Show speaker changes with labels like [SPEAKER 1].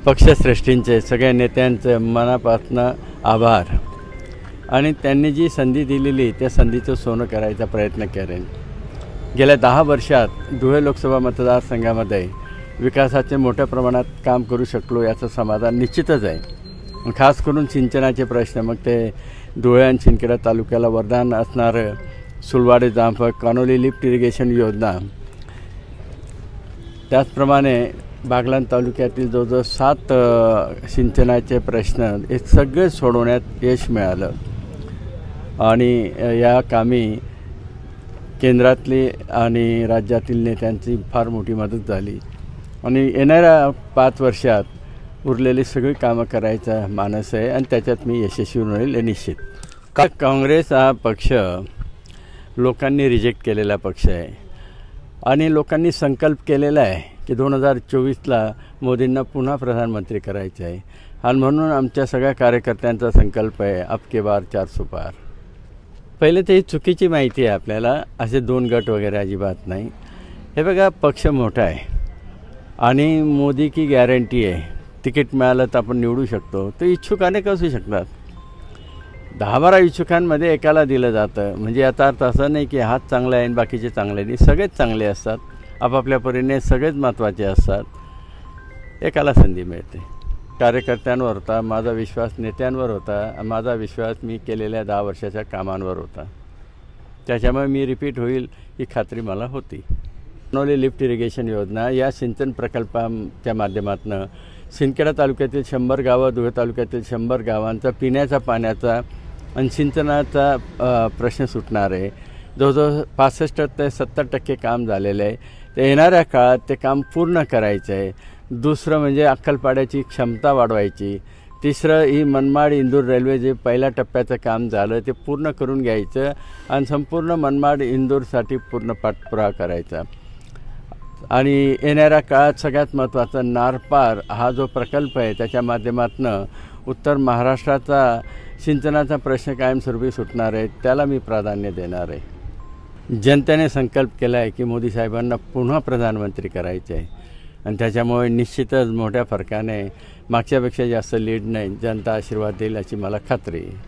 [SPEAKER 1] पक्षश्रेष्ठींचे सगळ्या नेत्यांचे मनापासून आभार आणि त्यांनी जी संधी दिलेली त्या संधीचं सोनं करायचा प्रयत्न करेन। गेल्या 10 वर्षात धुळे लोकसभा मतदारसंघामध्ये विकासाचे मोठ्या प्रमाणात काम करू शकलो याचं समाधान निश्चितच आहे। खास करून सिंचनाचे प्रश्न, मग ते धुळे आणि शिंदखेडा तालुक्याला वरदान असणारं सुलवाडे जामफळ कानोली लिफ्ट इरिगेशन योजना, त्याचप्रमाणे बागलाण तालुक्यातील जवळजवळ 7 सिंचनाचे प्रश्न हे सगळे सोडवण्यात यश मिळालं आणि या कामी केंद्रातली आणि राज्यातील नेत्यांची फार मोठी मदत झाली आणि येणाऱ्या 5 वर्षात उरलेली सगळी कामं करायचा मानस आहे आणि त्याच्यात मी यशस्वी होईल हे निश्चित। काँग्रेस हा पक्ष लोकांनी रिजेक्ट केलेला पक्ष आहे आणि लोकांनी संकल्प केलेला आहे की 2024ला मोदींना पुन्हा प्रधानमंत्री करायचे आहे आणि म्हणून आमच्या सगळ्या कार्यकर्त्यांचा संकल्प आहे अब के बार 400 पार। पहिले तर ही चुकीची माहिती आहे आपल्याला, असे 2 गट वगैरे अजिबात नाही। हे बघा, पक्ष मोठा आहे आणि मोदी की गॅरंटी आहे, तिकीट मिळालं तर आपण निवडू शकतो। तर इच्छुक अनेक असू शकतात, 10-12 इच्छुकांमध्ये एकाला दिलं जातं, म्हणजे याचा अर्थ असं नाही की हाच चांगला आहे आणि बाकीचे चांगले नाही। सगळेच चांगले असतात, आपापल्या परीने सगळेच महत्त्वाचे असतात, एकाला संधी मिळते। कार्यकर्त्यांवर होता माझा विश्वास, नेत्यांवर होता माझा विश्वास, मी केलेल्या 10 वर्षाच्या कामांवर होता, त्याच्यामुळे मी रिपीट होईल ही खात्री मला होती। कानोली लिफ्ट इरिगेशन योजना या सिंचन प्रकल्पाच्या माध्यमातून शिंदखेडा तालुक्यातील 100 गावं, धुळे तालुक्यातील 100 गावांचा पिण्याचा पाण्याचा आणि सिंचनाचा प्रश्न सुटणार आहे। जवळजवळ 65 ते 70% काम झालेलं आहे। ते येणाऱ्या काळात ते काम पूर्ण करायचं आहे। दुसरं म्हणजे अक्कलपाड्याची क्षमता वाढवायची। तिसरं ही मनमाड इंदूर रेल्वे जे पहिल्या टप्प्याचं काम झालं ते पूर्ण करून घ्यायचं आणि संपूर्ण मनमाड इंदूरसाठी पूर्ण पाठपुरावा करायचा। आणि येणाऱ्या काळात सगळ्यात महत्त्वाचा नारपार हा जो प्रकल्प आहे त्याच्या माध्यमातून उत्तर महाराष्ट्राचा सिंचनाचा प्रश्न कायमस्वरूपी सुटणार आहे, त्याला मी प्राधान्य देणार आहे। जनतेने संकल्प केला आहे की मोदी साहेबांना पुन्हा प्रधानमंत्री करायचे आहे आणि त्याच्यामुळे निश्चितच मोठ्या फरकाने मागच्यापेक्षा जास्त लीड नाही जनता आशीर्वाद देईल अशी मला खात्री आहे।